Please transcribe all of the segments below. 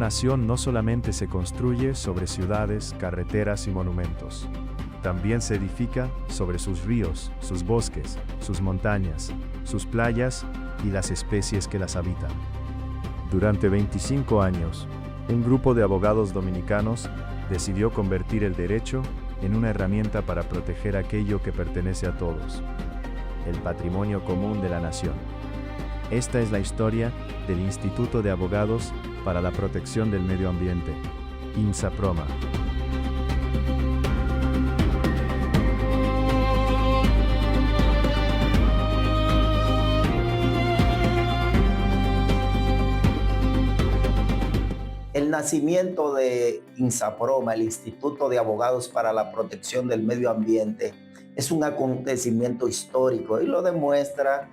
nación no solamente se construye sobre ciudades, carreteras y monumentos. También se edifica sobre sus ríos, sus bosques, sus montañas, sus playas y las especies que las habitan. Durante 25 años, un grupo de abogados dominicanos decidió convertir el derecho en una herramienta para proteger aquello que pertenece a todos, el patrimonio común de la nación. Esta es la historia del Instituto de Abogados para la Protección del Medio Ambiente, INSAPROMA. El nacimiento de INSAPROMA, el Instituto de Abogados para la Protección del Medio Ambiente, es un acontecimiento histórico y lo demuestra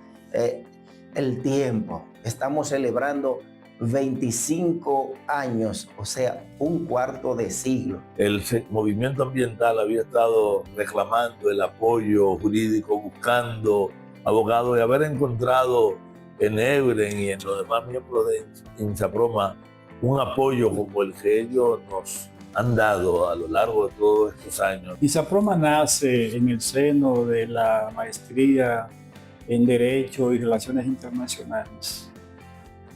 el tiempo. Estamos celebrando 25 años, o sea, un cuarto de siglo. El movimiento ambiental había estado reclamando el apoyo jurídico, buscando abogados, y haber encontrado en Ebren y en los demás miembros de INSAPROMA un apoyo como el que ellos nos han dado a lo largo de todos estos años. INSAPROMA nace en el seno de la maestría en Derecho y Relaciones Internacionales,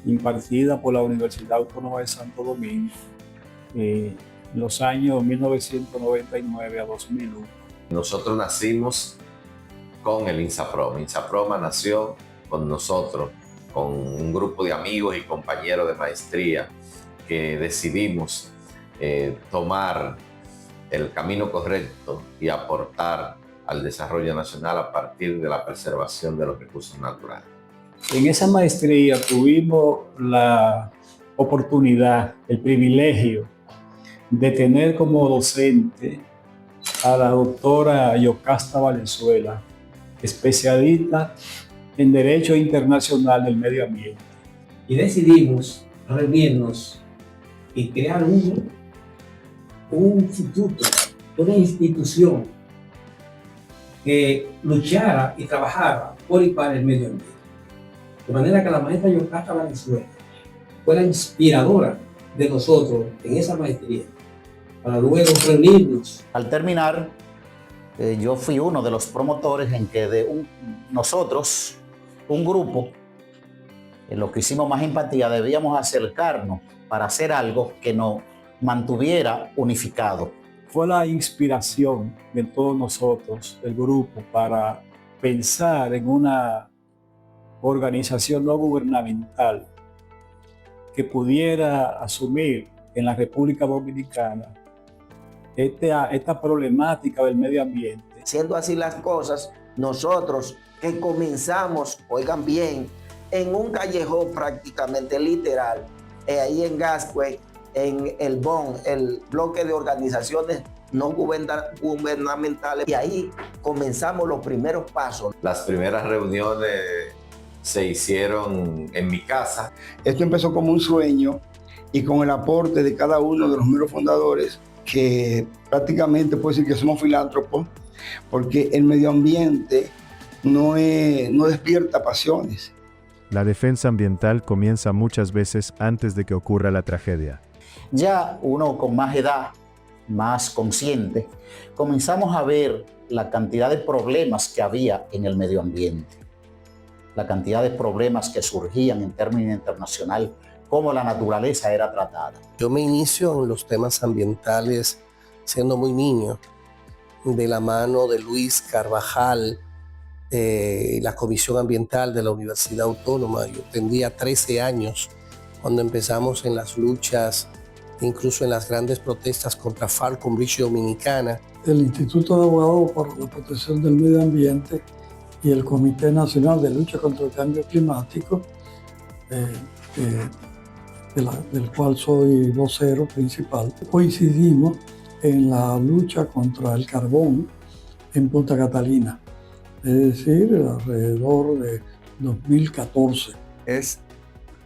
impartida por la Universidad Autónoma de Santo Domingo en los años 1999 a 2001. Nosotros nacimos con el INSAPROMA. INSAPROMA nació con nosotros, con un grupo de amigos y compañeros de maestría que decidimos tomar el camino correcto y aportar al desarrollo nacional a partir de la preservación de los recursos naturales. En esa maestría tuvimos la oportunidad, el privilegio de tener como docente a la doctora Yocasta Valenzuela, especialista en Derecho Internacional del Medio Ambiente. Y decidimos reunirnos y crear un instituto, una institución que luchara y trabajara por y para el medio ambiente. De manera que la maestra Yocasta Valenzuela fue la inspiradora de nosotros en esa maestría, para luego reunirnos. Al terminar, yo fui uno de los promotores en que nosotros, un grupo, en lo que hicimos más empatía, debíamos acercarnos para hacer algo que nos mantuviera unificados. Fue la inspiración de todos nosotros, del grupo, para pensar en una organización no gubernamental que pudiera asumir en la República Dominicana esta problemática del medio ambiente. Siendo así las cosas, nosotros que comenzamos, oigan bien, en un callejón prácticamente literal, ahí en Gascue, en el BON, el bloque de organizaciones no gubernamentales, y ahí comenzamos los primeros pasos. Las primeras reuniones se hicieron en mi casa. Esto empezó como un sueño y con el aporte de cada uno de los miembros fundadores, que prácticamente puedo decir que somos filántropos, porque el medio ambiente no despierta pasiones. La defensa ambiental comienza muchas veces antes de que ocurra la tragedia. Ya uno con más edad, más consciente, comenzamos a ver la cantidad de problemas que había en el medio ambiente, la cantidad de problemas que surgían en términos internacionales, cómo la naturaleza era tratada. Yo me inicio en los temas ambientales siendo muy niño, de la mano de Luis Carvajal, la Comisión Ambiental de la Universidad Autónoma. Yo tendría 13 años cuando empezamos en las luchas, incluso en las grandes protestas contra Falcon Bridge Dominicana. El Instituto de Abogados para la Protección del Medio Ambiente y el Comité Nacional de Lucha contra el Cambio Climático, del cual soy vocero principal, coincidimos en la lucha contra el carbón en Punta Catalina, es decir, alrededor de 2014. Es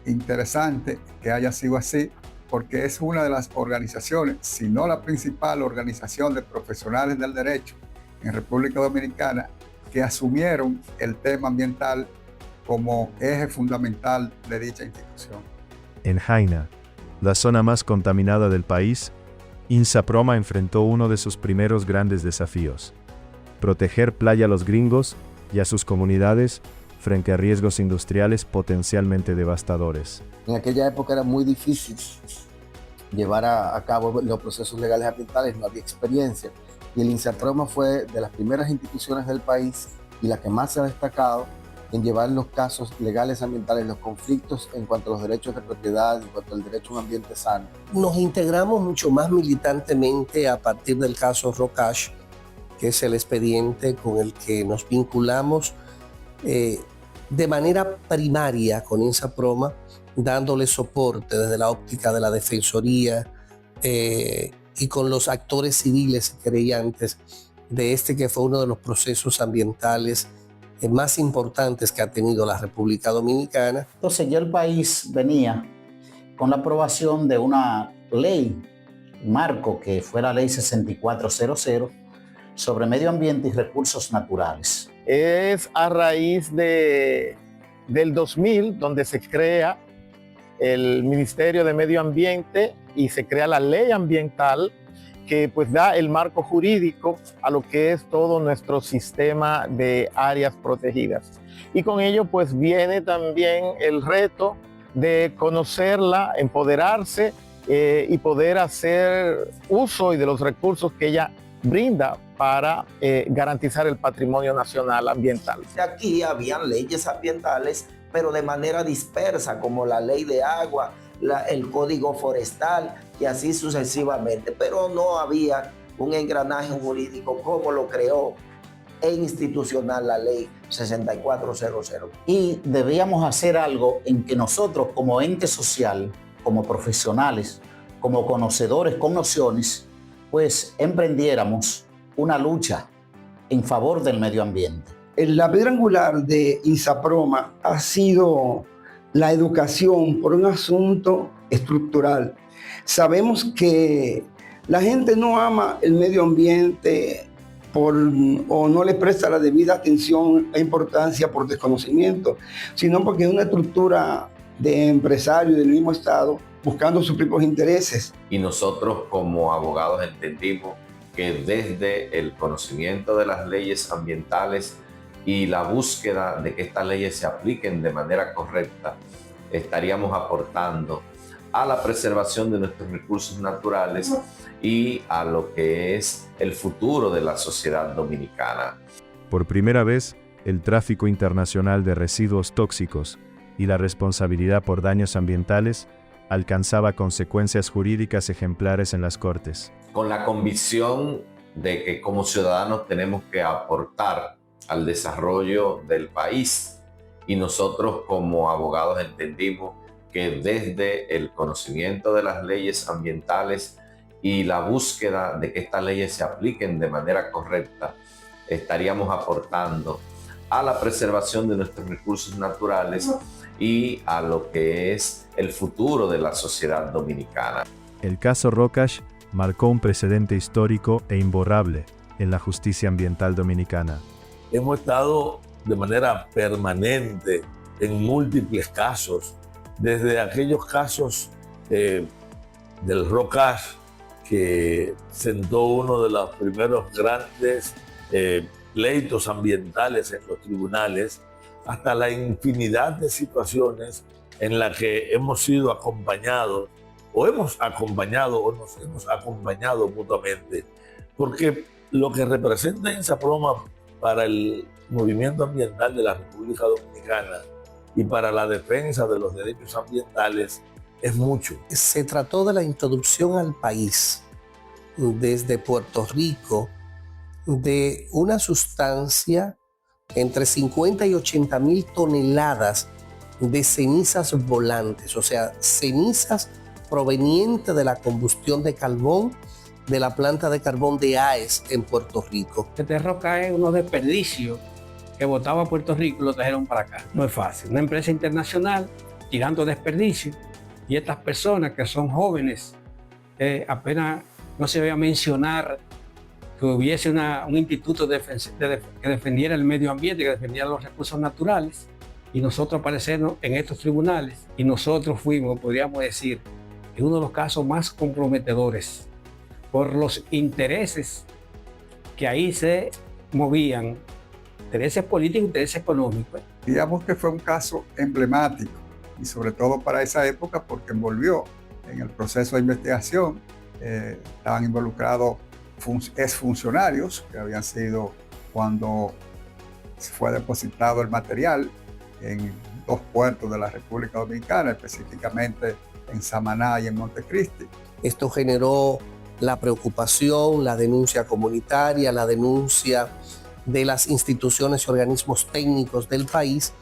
interesante que haya sido así, porque es una de las organizaciones, si no la principal organización de profesionales del derecho en República Dominicana, que asumieron el tema ambiental como eje fundamental de dicha institución. En Jaina, la zona más contaminada del país, INSAPROMA enfrentó uno de sus primeros grandes desafíos: proteger Playa Los Gringos y a sus comunidades frente a riesgos industriales potencialmente devastadores. En aquella época era muy difícil llevar a cabo los procesos legales ambientales, no había experiencia. Y el INSAPROMA fue de las primeras instituciones del país y la que más se ha destacado en llevar los casos legales ambientales, los conflictos en cuanto a los derechos de propiedad, en cuanto al derecho a un ambiente sano. Nos integramos mucho más militantemente a partir del caso Rocash, que es el expediente con el que nos vinculamos de manera primaria con INSAPROMA, dándole soporte desde la óptica de la Defensoría y con los actores civiles y querellantes de este que fue uno de los procesos ambientales más importantes que ha tenido la República Dominicana. Entonces ya el país venía con la aprobación de una ley marco que fue la ley 6400 sobre medio ambiente y recursos naturales. Es a raíz del 2000 donde se crea el Ministerio de Medio Ambiente y se crea la ley ambiental que pues da el marco jurídico a lo que es todo nuestro sistema de áreas protegidas. Y con ello pues viene también el reto de conocerla, empoderarse y poder hacer uso y de los recursos que ella brinda para garantizar el patrimonio nacional ambiental. Aquí habían leyes ambientales, pero de manera dispersa, como la ley de agua, el código forestal y así sucesivamente, pero no había un engranaje jurídico como lo creó e institucional la ley 6400. Y debíamos hacer algo en que nosotros como ente social, como profesionales, como conocedores con nociones, pues emprendiéramos una lucha en favor del medio ambiente. La piedra angular de INSAPROMA ha sido la educación por un asunto estructural. Sabemos que la gente no ama el medio ambiente o no le presta la debida atención e importancia por desconocimiento, sino porque es una estructura de empresarios del mismo Estado buscando sus propios intereses. Y nosotros como abogados entendimos que desde el conocimiento de las leyes ambientales y la búsqueda de que estas leyes se apliquen de manera correcta, estaríamos aportando a la preservación de nuestros recursos naturales y a lo que es el futuro de la sociedad dominicana. Por primera vez, el tráfico internacional de residuos tóxicos y la responsabilidad por daños ambientales alcanzaba consecuencias jurídicas ejemplares en las Cortes. Con la convicción de que como ciudadanos tenemos que aportar al desarrollo del país, y nosotros como abogados entendimos que desde el conocimiento de las leyes ambientales y la búsqueda de que estas leyes se apliquen de manera correcta, estaríamos aportando a la preservación de nuestros recursos naturales y a lo que es el futuro de la sociedad dominicana. El caso Rocash marcó un precedente histórico e imborrable en la justicia ambiental dominicana. Hemos estado de manera permanente en múltiples casos, desde aquellos casos del Rocash, que sentó uno de los primeros grandes pleitos ambientales en los tribunales, hasta la infinidad de situaciones en las que hemos sido acompañados o nos hemos acompañado mutuamente, porque lo que representa INSAPROMA para el movimiento ambiental de la República Dominicana y para la defensa de los derechos ambientales es mucho. Se trató de la introducción al país desde Puerto Rico de una sustancia entre 50 y 80 mil toneladas de cenizas volantes, o sea, cenizas provenientes de la combustión de carbón de la planta de carbón de AES en Puerto Rico. Este roca es unos desperdicios que botaba a Puerto Rico y lo trajeron para acá. No es fácil. Una empresa internacional tirando desperdicios y estas personas que son jóvenes, apenas no se veía mencionar que hubiese un instituto que defendiera el medio ambiente, que defendiera los recursos naturales, y nosotros aparecemos en estos tribunales y nosotros fuimos, podríamos decir, es uno de los casos más comprometedores por los intereses que ahí se movían, intereses políticos, intereses económicos. Digamos que fue un caso emblemático y sobre todo para esa época porque envolvió en el proceso de investigación, estaban involucrados exfuncionarios que habían sido cuando fue depositado el material en 2 puertos de la República Dominicana, específicamente en Samaná y en Montecristi. Esto generó la preocupación, la denuncia comunitaria, la denuncia de las instituciones y organismos técnicos del país,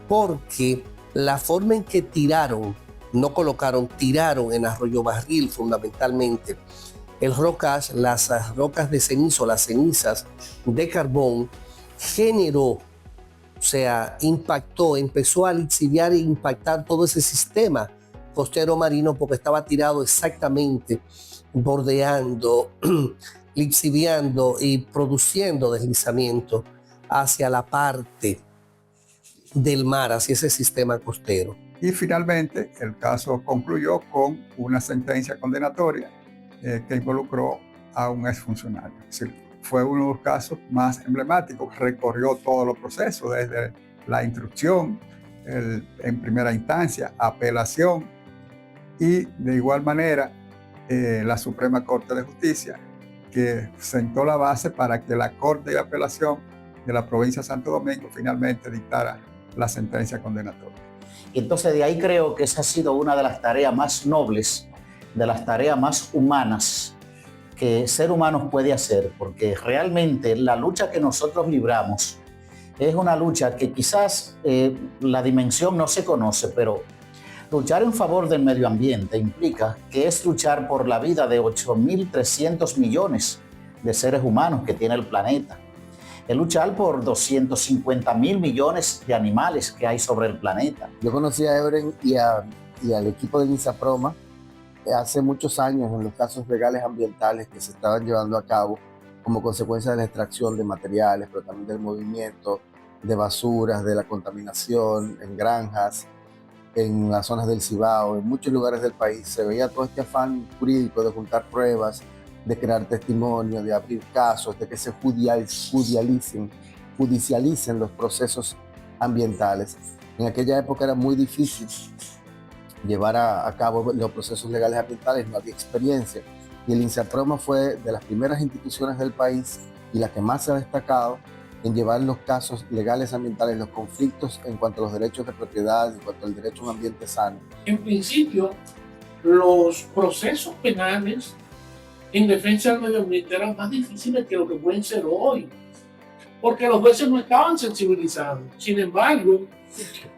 porque la forma en que tiraron, no colocaron, tiraron en Arroyo Barril fundamentalmente el rocas, las rocas de cenizo, las cenizas de carbón, generó, o sea, impactó, empezó a lixiviar e impactar todo ese sistema costero marino porque estaba tirado exactamente bordeando, lixiviando y produciendo deslizamiento hacia la parte del mar, hacia ese sistema costero. Y finalmente el caso concluyó con una sentencia condenatoria que involucró a un exfuncionario. Es decir, fue uno de los casos más emblemáticos, recorrió todos los procesos, desde la instrucción, en primera instancia, apelación y de igual manera la Suprema Corte de Justicia, que sentó la base para que la Corte de Apelación de la provincia de Santo Domingo finalmente dictara la sentencia condenatoria. Y entonces de ahí creo que esa ha sido una de las tareas más nobles, de las tareas más humanas que ser humano puede hacer, porque realmente la lucha que nosotros libramos es una lucha que quizás la dimensión no se conoce, pero luchar en favor del medio ambiente implica que es luchar por la vida de 8.300 millones de seres humanos que tiene el planeta. Es luchar por 250.000 millones de animales que hay sobre el planeta. Yo conocí a Ebren y al equipo del INSAPROMA hace muchos años en los casos legales ambientales que se estaban llevando a cabo como consecuencia de la extracción de materiales, pero también del movimiento de basuras, de la contaminación en granjas, en las zonas del Cibao, en muchos lugares del país. Se veía todo este afán jurídico de juntar pruebas, de crear testimonio, de abrir casos, de que se judicialicen los procesos ambientales. En aquella época era muy difícil llevar a cabo los procesos legales ambientales, no había experiencia. Y el INSAPROMA fue de las primeras instituciones del país y la que más se ha destacado en llevar los casos legales ambientales, los conflictos en cuanto a los derechos de propiedad, en cuanto al derecho a un ambiente sano. En principio, los procesos penales en defensa del medio ambiente eran más difíciles que lo que pueden ser hoy, porque los jueces no estaban sensibilizados. Sin embargo,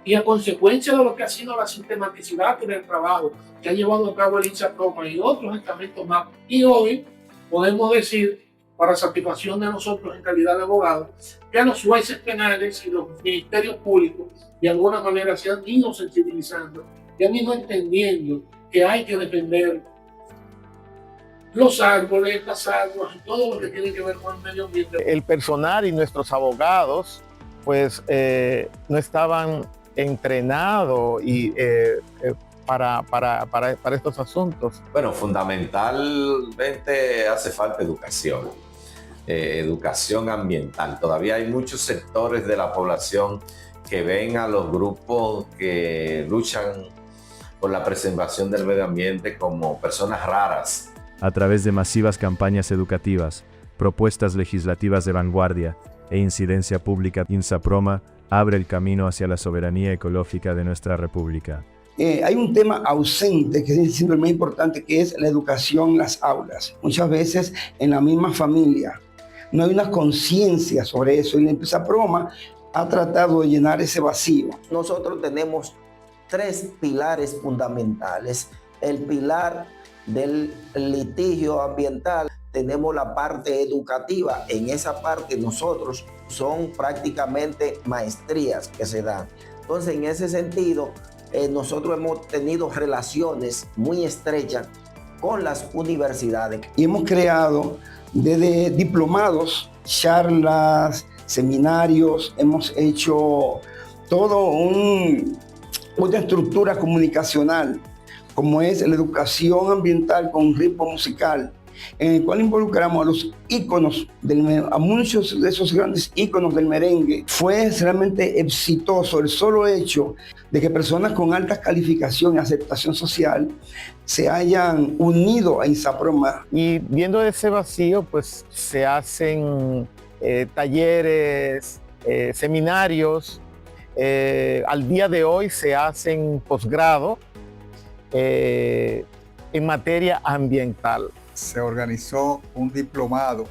y a consecuencia de lo que ha sido la sistematicidad del trabajo que ha llevado a cabo el INSAPROMA y otros estamentos más, y hoy podemos decir, para satisfacción de nosotros en calidad de abogados, que los jueces penales y los ministerios públicos de alguna manera se han ido sensibilizando y han ido entendiendo que hay que defender los árboles, las aguas y todo lo que tiene que ver con el medio ambiente. El personal y nuestros abogados pues no estaban entrenados y para estos asuntos. Bueno, fundamentalmente hace falta educación, educación ambiental. Todavía hay muchos sectores de la población que ven a los grupos que luchan por la preservación del medio ambiente como personas raras. A través de masivas campañas educativas, propuestas legislativas de vanguardia e incidencia pública, INSAPROMA abre el camino hacia la soberanía ecológica de nuestra República. Hay un tema ausente que es siendo el más importante, que es la educación en las aulas. Muchas veces en la misma familia no hay una conciencia sobre eso y la INSAPROMA ha tratado de llenar ese vacío. Nosotros tenemos 3 pilares fundamentales. El pilar del litigio ambiental, tenemos la parte educativa. En esa parte nosotros son prácticamente maestrías que se dan. Entonces, en ese sentido, nosotros hemos tenido relaciones muy estrechas con las universidades. Y hemos creado desde diplomados, charlas, seminarios, hemos hecho todo una estructura comunicacional como es la educación ambiental con ritmo musical, en el cual involucramos a los íconos, a muchos de esos grandes íconos del merengue. Fue realmente exitoso el solo hecho de que personas con alta calificación y aceptación social se hayan unido a INSAPROMA. Y viendo ese vacío, pues se hacen talleres, seminarios. Al día de hoy se hacen posgrado en materia ambiental. Se organizó un diplomado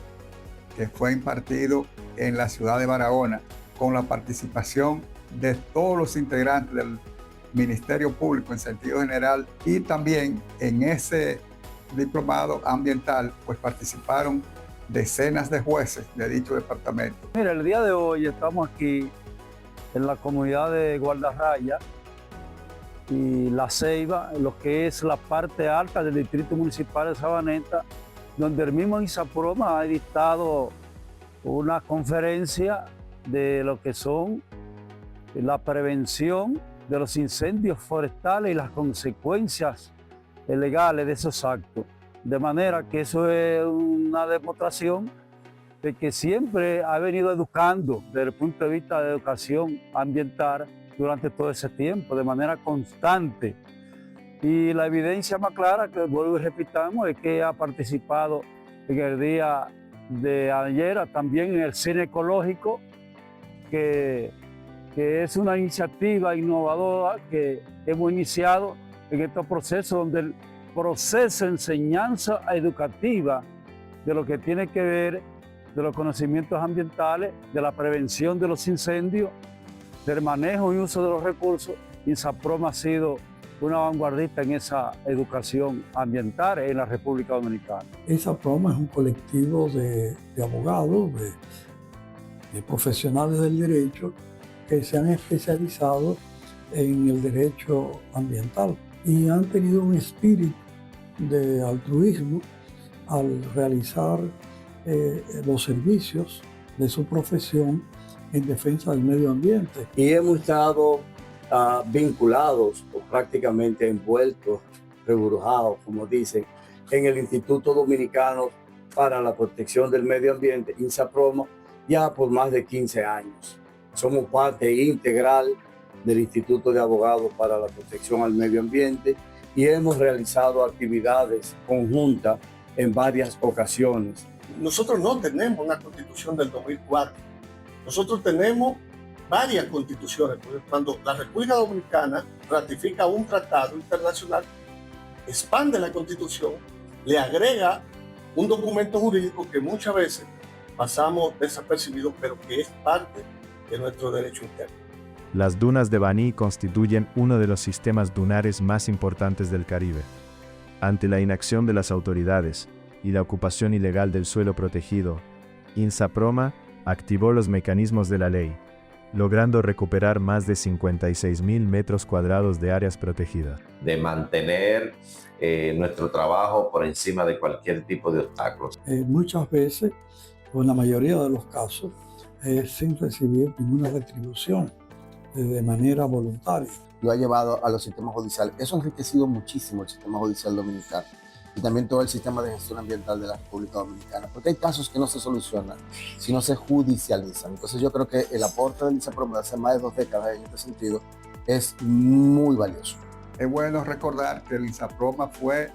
que fue impartido en la ciudad de Barahona con la participación de todos los integrantes del Ministerio Público en sentido general, y también en ese diplomado ambiental pues participaron decenas de jueces de dicho departamento. Mira, el día de hoy estamos aquí en la comunidad de Guardarraya y La Ceiba, lo que es la parte alta del Distrito Municipal de Sabaneta, donde el mismo INSAPROMA ha dictado una conferencia de lo que son la prevención de los incendios forestales y las consecuencias legales de esos actos. De manera que eso es una demostración de que siempre ha venido educando desde el punto de vista de educación ambiental durante todo ese tiempo, de manera constante. Y la evidencia más clara, que vuelvo y repitamos, es que ha participado en el día de ayer también en el cine ecológico, que es una iniciativa innovadora que hemos iniciado en estos procesos, donde el proceso de enseñanza educativa de lo que tiene que ver de los conocimientos ambientales, de la prevención de los incendios, del manejo y uso de los recursos, INSAPROMA ha sido una vanguardista en esa educación ambiental en la República Dominicana. INSAPROMA es un colectivo de abogados, de profesionales del derecho que se han especializado en el derecho ambiental y han tenido un espíritu de altruismo al realizar los servicios de su profesión en defensa del medio ambiente. Y hemos estado vinculados o prácticamente envueltos, reburujados, como dicen, en el Instituto Dominicano para la Protección del Medio Ambiente, INSAPROMA, ya por más de 15 años. Somos parte integral del Instituto de Abogados para la Protección al Medio Ambiente y hemos realizado actividades conjuntas en varias ocasiones. Nosotros no tenemos una constitución del 2004. Nosotros tenemos varias constituciones. Cuando la República Dominicana ratifica un tratado internacional, expande la constitución, le agrega un documento jurídico que muchas veces pasamos desapercibidos, pero que es parte de nuestro derecho interno. Las dunas de Baní constituyen uno de los sistemas dunares más importantes del Caribe. Ante la inacción de las autoridades y la ocupación ilegal del suelo protegido, INSAPROMA activó los mecanismos de la ley, logrando recuperar más de 56.000 metros cuadrados de áreas protegidas. De mantener nuestro trabajo por encima de cualquier tipo de obstáculos. Muchas veces, o en la mayoría de los casos, sin recibir ninguna retribución, de manera voluntaria. Lo ha llevado a los sistemas judiciales. Eso ha enriquecido muchísimo el sistema judicial dominicano y también todo el sistema de gestión ambiental de la República Dominicana, porque hay casos que no se solucionan si no se judicializan. Entonces yo creo que el aporte del INSAPROMA de hace más de 2 décadas en este sentido es muy valioso. Es bueno recordar que el INSAPROMA fue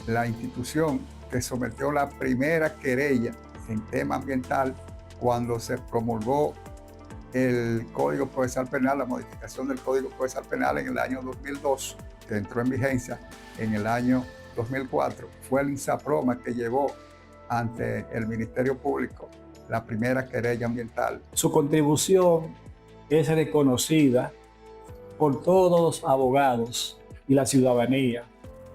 la institución que sometió la primera querella en tema ambiental cuando se promulgó el Código Procesal Penal, la modificación del Código Procesal Penal en el año 2002, que entró en vigencia en el año 2004. Fue el INSAPROMA que llevó ante el Ministerio Público la primera querella ambiental. Su contribución es reconocida por todos los abogados y la ciudadanía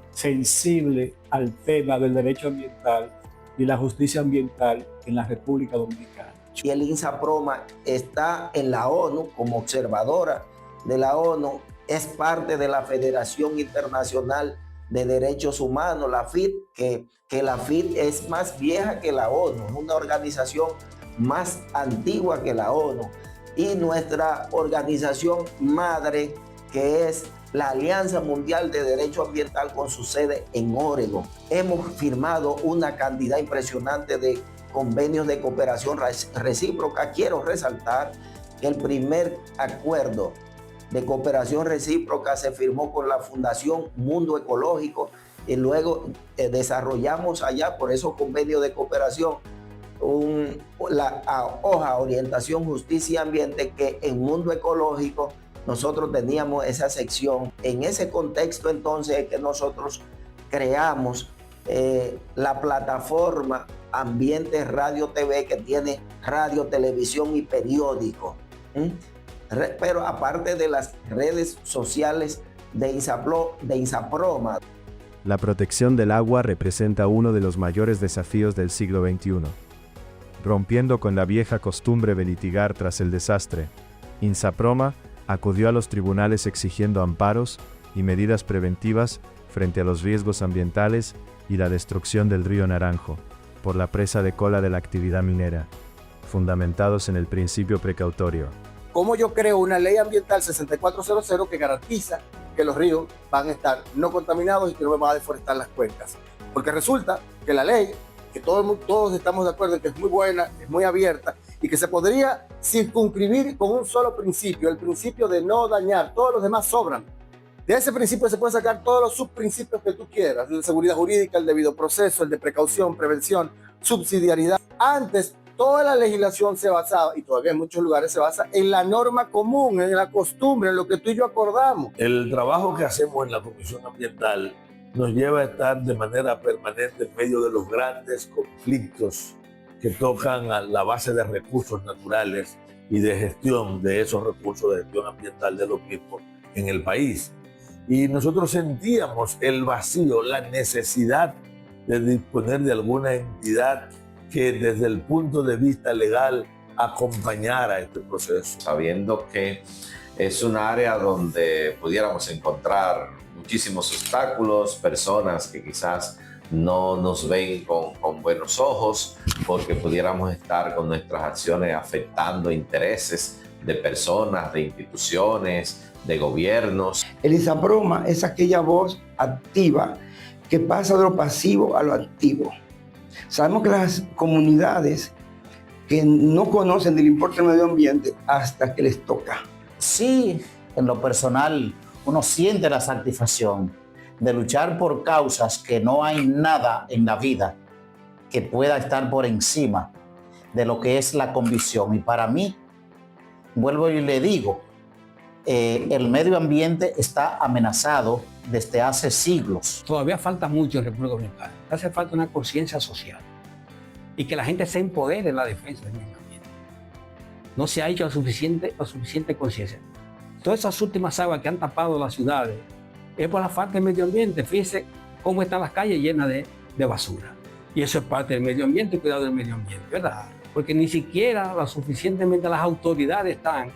sensible al tema del derecho ambiental y la justicia ambiental en la República Dominicana. Y el INSAPROMA está en la ONU como observadora de la ONU, es parte de la Federación Internacional de Derechos Humanos, la FID, que la FID es más vieja que la ONU, es una organización más antigua que la ONU. Y nuestra organización madre, que es la Alianza Mundial de Derecho Ambiental con su sede en Oregon. Hemos firmado una cantidad impresionante de convenios de cooperación recíproca. Quiero resaltar que el primer acuerdo de cooperación recíproca se firmó con la Fundación Mundo Ecológico y luego desarrollamos allá por esos convenios de cooperación la hoja Orientación, Justicia y Ambiente, que en Mundo Ecológico nosotros teníamos esa sección. En ese contexto entonces es que nosotros creamos la plataforma Ambiente Radio TV, que tiene radio, televisión y periódico. Pero aparte de las redes sociales de INSAPROMA. La protección del agua representa uno de los mayores desafíos del siglo XXI. Rompiendo con la vieja costumbre de litigar tras el desastre, INSAPROMA acudió a los tribunales exigiendo amparos y medidas preventivas frente a los riesgos ambientales y la destrucción del río Naranjo por la presa de cola de la actividad minera, fundamentados en el principio precautorio. ¿Cómo yo creo una ley ambiental 6400 que garantiza que los ríos van a estar no contaminados y que no me van a deforestar las cuencas? Porque resulta que la ley, que todos estamos de acuerdo en que es muy buena, es muy abierta y que se podría circunscribir con un solo principio, el principio de no dañar, todos los demás sobran. De ese principio se pueden sacar todos los subprincipios que tú quieras, el de seguridad jurídica, el debido proceso, el de precaución, prevención, subsidiariedad. Antes, toda la legislación se basaba, y todavía en muchos lugares se basa, en la norma común, en la costumbre, en lo que tú y yo acordamos. El trabajo que hacemos en la Comisión Ambiental nos lleva a estar de manera permanente en medio de los grandes conflictos que tocan a la base de recursos naturales y de gestión de esos recursos, de gestión ambiental de los mismos en el país. Y nosotros sentíamos el vacío, la necesidad de disponer de alguna entidad que desde el punto de vista legal acompañara este proceso. Sabiendo que es un área donde pudiéramos encontrar muchísimos obstáculos, personas que quizás no nos ven con buenos ojos, porque pudiéramos estar con nuestras acciones afectando intereses de personas, de instituciones, de gobiernos. El INSAPROMA es aquella voz activa que pasa de lo pasivo a lo activo. Sabemos que las comunidades que no conocen del importe del medio ambiente hasta que les toca. Sí, en lo personal, uno siente la satisfacción de luchar por causas que no hay nada en la vida que pueda estar por encima de lo que es la convicción. Y para mí, vuelvo y le digo, el medio ambiente está amenazado desde hace siglos. Todavía falta mucho en República Dominicana. Hace falta una conciencia social y que la gente se empodere en la defensa del medio ambiente. No se ha hecho la suficiente conciencia. Todas esas últimas aguas que han tapado las ciudades es por la falta de medio ambiente. Fíjese cómo están las calles llenas de basura. Y eso es parte del medio ambiente y cuidado del medio ambiente, ¿verdad? Porque ni siquiera suficientemente las autoridades están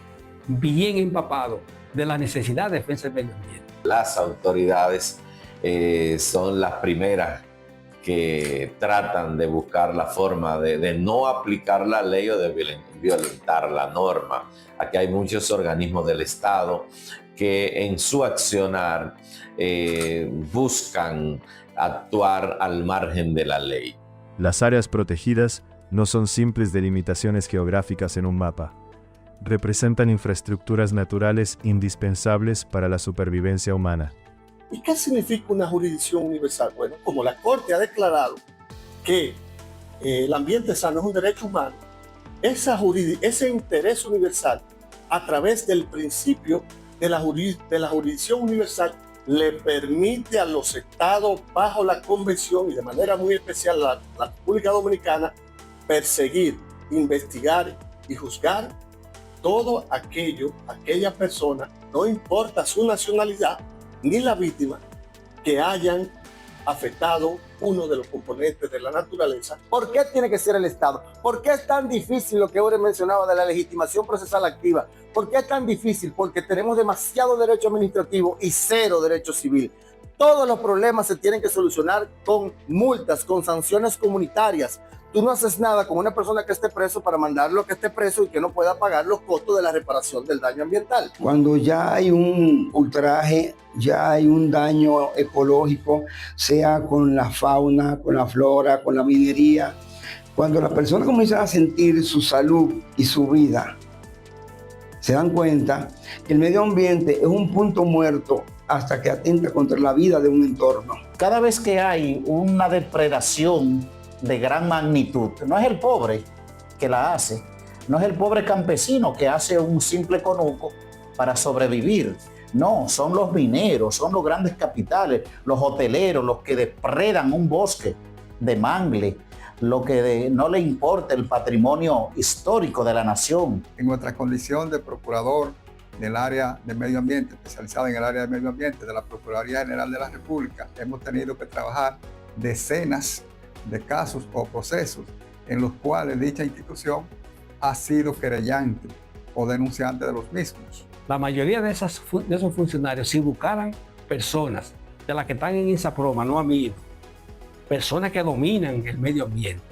bien empapados de la necesidad de defensa del medio ambiente. Las autoridades son las primeras que tratan de buscar la forma de no aplicar la ley o de violentar la norma. Aquí hay muchos organismos del Estado que en su accionar buscan actuar al margen de la ley. Las áreas protegidas no son simples delimitaciones geográficas en un mapa. Representan infraestructuras naturales indispensables para la supervivencia humana. ¿Y qué significa una jurisdicción universal? Bueno, como la Corte ha declarado que el ambiente sano es un derecho humano, ese interés universal, a través del principio de la jurisdicción universal, le permite a los estados, bajo la convención y de manera muy especial la República Dominicana, perseguir, investigar y juzgar todo aquella persona, no importa su nacionalidad ni la víctima, que hayan afectado uno de los componentes de la naturaleza. ¿Por qué tiene que ser el Estado? ¿Por qué es tan difícil lo que ahora mencionaba de la legitimación procesal activa? ¿Por qué es tan difícil? Porque tenemos demasiado derecho administrativo y cero derecho civil. Todos los problemas se tienen que solucionar con multas, con sanciones comunitarias, tú no haces nada con una persona que esté preso para mandarlo a que esté preso y que no pueda pagar los costos de la reparación del daño ambiental. Cuando ya hay un ultraje, ya hay un daño ecológico, sea con la fauna, con la flora, con la minería, cuando las personas comienzan a sentir su salud y su vida, se dan cuenta que el medio ambiente es un punto muerto hasta que atenta contra la vida de un entorno. Cada vez que hay una depredación de gran magnitud, no es el pobre que la hace, no es el pobre campesino que hace un simple conuco para sobrevivir. No, son los mineros, son los grandes capitales, los hoteleros, los que depredan un bosque de mangle, lo que no le importa el patrimonio histórico de la nación. En nuestra condición de procurador del área de medio ambiente, especializada en el área de medio ambiente de la Procuraduría General de la República, hemos tenido que trabajar decenas de casos o procesos en los cuales dicha institución ha sido querellante o denunciante de los mismos. La mayoría de esos funcionarios, si buscaran personas de las que están en INSAPROMA, no amigos, personas que dominan el medio ambiente,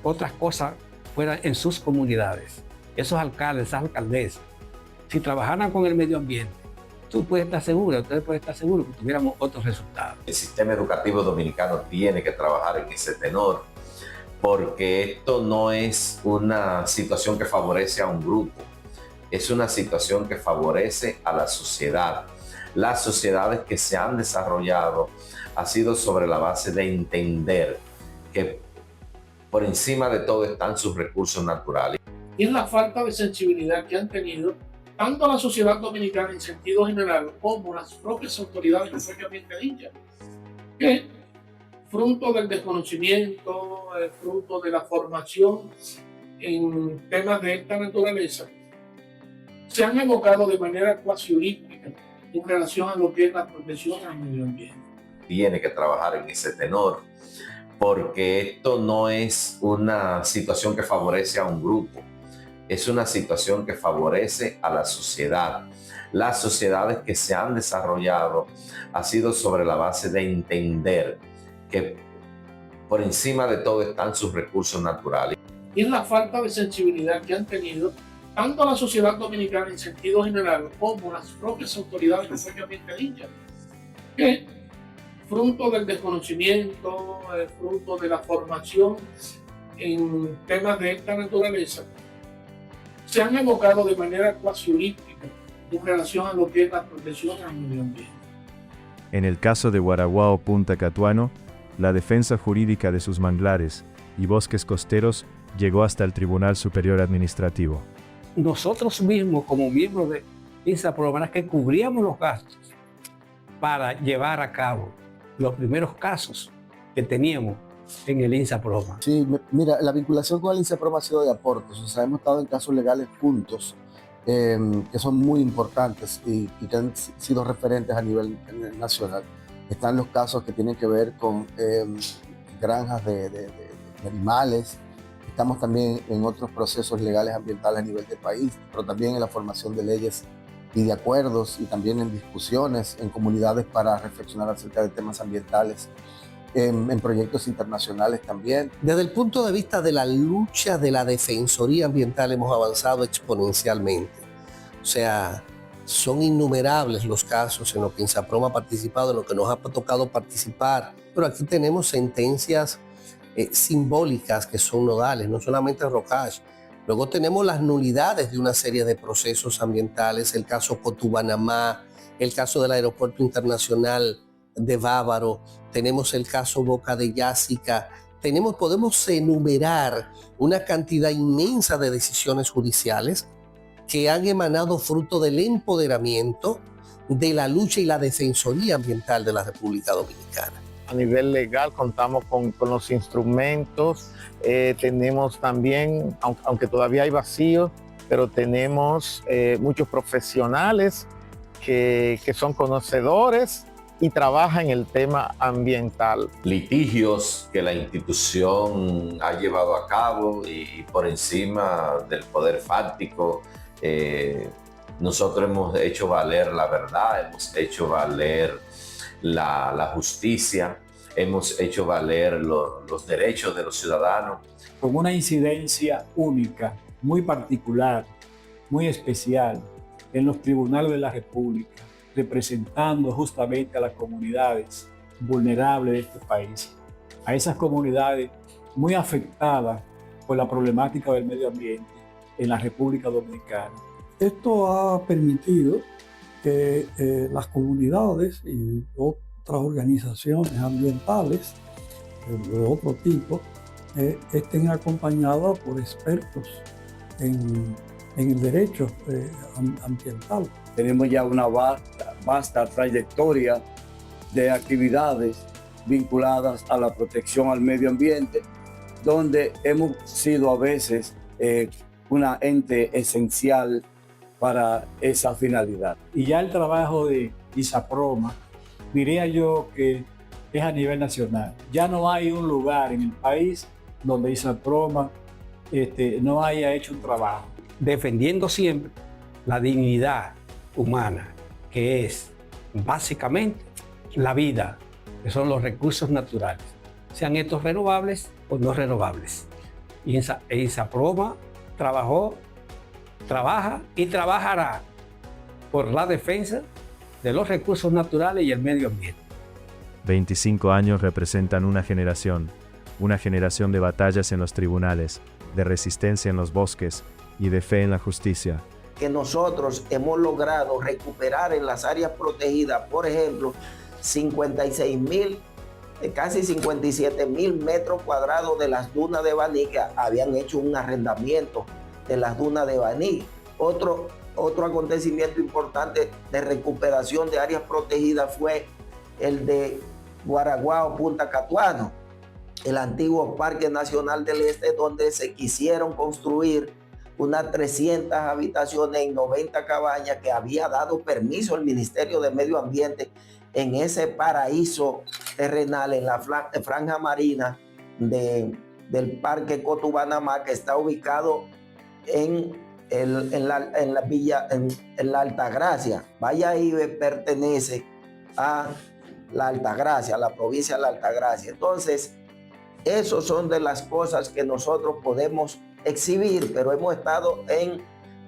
otras cosas fueran en sus comunidades, esos alcaldes, esas alcaldesas, si trabajaran con el medio ambiente, ustedes pueden estar seguros que tuviéramos otros resultados. El sistema educativo dominicano tiene que trabajar en ese tenor, porque esto no es una situación que favorece a un grupo, es una situación que favorece a la sociedad. Las sociedades que se han desarrollado ha sido sobre la base de entender que por encima de todo están sus recursos naturales. Y es la falta de sensibilidad que han tenido tanto la sociedad dominicana en sentido general como las propias autoridades del medio ambiente dichas, que fruto del desconocimiento, fruto de la formación en temas de esta naturaleza, se han evocado de manera cuasi olímpica en relación a lo que es la protección al medio ambiente. Tiene que trabajar en ese tenor, porque esto no es una situación que favorece a un grupo, es una situación que favorece a la sociedad. Las sociedades que se han desarrollado ha sido sobre la base de entender que por encima de todo están sus recursos naturales. Y es la falta de sensibilidad que han tenido tanto la sociedad dominicana en sentido general como las propias autoridades del medio ambiente dichas, que fruto del desconocimiento, fruto de la formación en temas de esta naturaleza, se han evocado de manera cuasi olímpica en relación a lo que es la protección al medio ambiente. En el caso de Guaraguao Punta Catuano, la defensa jurídica de sus manglares y bosques costeros llegó hasta el Tribunal Superior Administrativo. Nosotros mismos, como miembros de INSAPROMA, que cubríamos los gastos para llevar a cabo los primeros casos que teníamos en el INSAPROMA. Sí, mira, la vinculación con el INSAPROMA ha sido de aportes. O sea, hemos estado en casos legales juntos que son muy importantes y que han sido referentes a nivel nacional. Están los casos que tienen que ver con granjas de animales. Estamos también en otros procesos legales ambientales a nivel de país, pero también en la formación de leyes y de acuerdos, y también en discusiones en comunidades para reflexionar acerca de temas ambientales, en proyectos internacionales también. Desde el punto de vista de la lucha de la defensoría ambiental hemos avanzado exponencialmente. O sea, son innumerables los casos en los que INSAPROMA ha participado, en los que nos ha tocado participar, pero aquí tenemos sentencias simbólicas que son nodales, no solamente Rocage. Luego tenemos las nulidades de una serie de procesos ambientales, el caso Cotubanamá, el caso del Aeropuerto Internacional de Bávaro, tenemos el caso Boca de Yásica, podemos enumerar una cantidad inmensa de decisiones judiciales que han emanado fruto del empoderamiento de la lucha y la defensoría ambiental de la República Dominicana. A nivel legal contamos con los instrumentos, tenemos también, aunque todavía hay vacíos, pero tenemos muchos profesionales que son conocedores y trabajan en el tema ambiental. Litigios que la institución ha llevado a cabo y por encima del poder fáctico, nosotros hemos hecho valer la verdad, hemos hecho valer la justicia, hemos hecho valer los derechos de los ciudadanos. Con una incidencia única, muy particular, muy especial en los tribunales de la República, representando justamente a las comunidades vulnerables de este país, a esas comunidades muy afectadas por la problemática del medio ambiente en la República Dominicana. Esto ha permitido que las comunidades y otras organizaciones ambientales de otro tipo estén acompañadas por expertos en el derecho ambiental. Tenemos ya una vasta trayectoria de actividades vinculadas a la protección al medio ambiente, donde hemos sido a veces una ente esencial para esa finalidad. Y ya el trabajo de ISAPROMA, diría yo que es a nivel nacional. Ya no hay un lugar en el país donde ISAPROMA no haya hecho un trabajo. Defendiendo siempre la dignidad humana, que es básicamente la vida, que son los recursos naturales, sean estos renovables o no renovables. Y ISAPROMA trabaja y trabajará por la defensa de los recursos naturales y el medio ambiente. 25 años representan una generación de batallas en los tribunales, de resistencia en los bosques y de fe en la justicia. Que nosotros hemos logrado recuperar en las áreas protegidas, por ejemplo, 56,000, casi 57,000 metros cuadrados de las dunas de Baní, que habían hecho un arrendamiento de las dunas de Baní. Otro acontecimiento importante de recuperación de áreas protegidas fue el de Guaraguao, Punta Catuano, el antiguo Parque Nacional del Este, donde se quisieron construir unas 300 habitaciones y 90 cabañas que había dado permiso el Ministerio de Medio Ambiente en ese paraíso terrenal, en la franja marina del Parque Cotubanamá, que está ubicado en la Altagracia. Valladolid pertenece a la Altagracia, a la provincia de la Altagracia. Entonces, esos son de las cosas que nosotros podemos exhibir, pero hemos estado en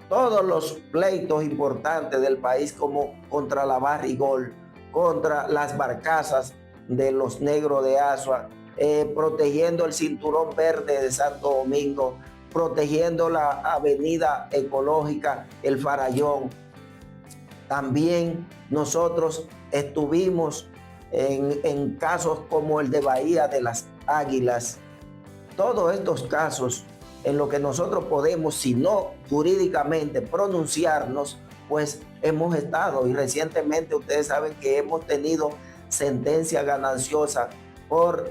todos los pleitos importantes del país, como contra la Barrigol, contra las barcazas de los negros de Azua, protegiendo el cinturón verde de Santo Domingo, protegiendo la avenida ecológica El Farallón. También nosotros estuvimos en casos como el de Bahía de las Águilas. Todos estos casos en los que nosotros podemos, si no jurídicamente, pronunciarnos, pues hemos estado, y recientemente ustedes saben que hemos tenido sentencia gananciosa por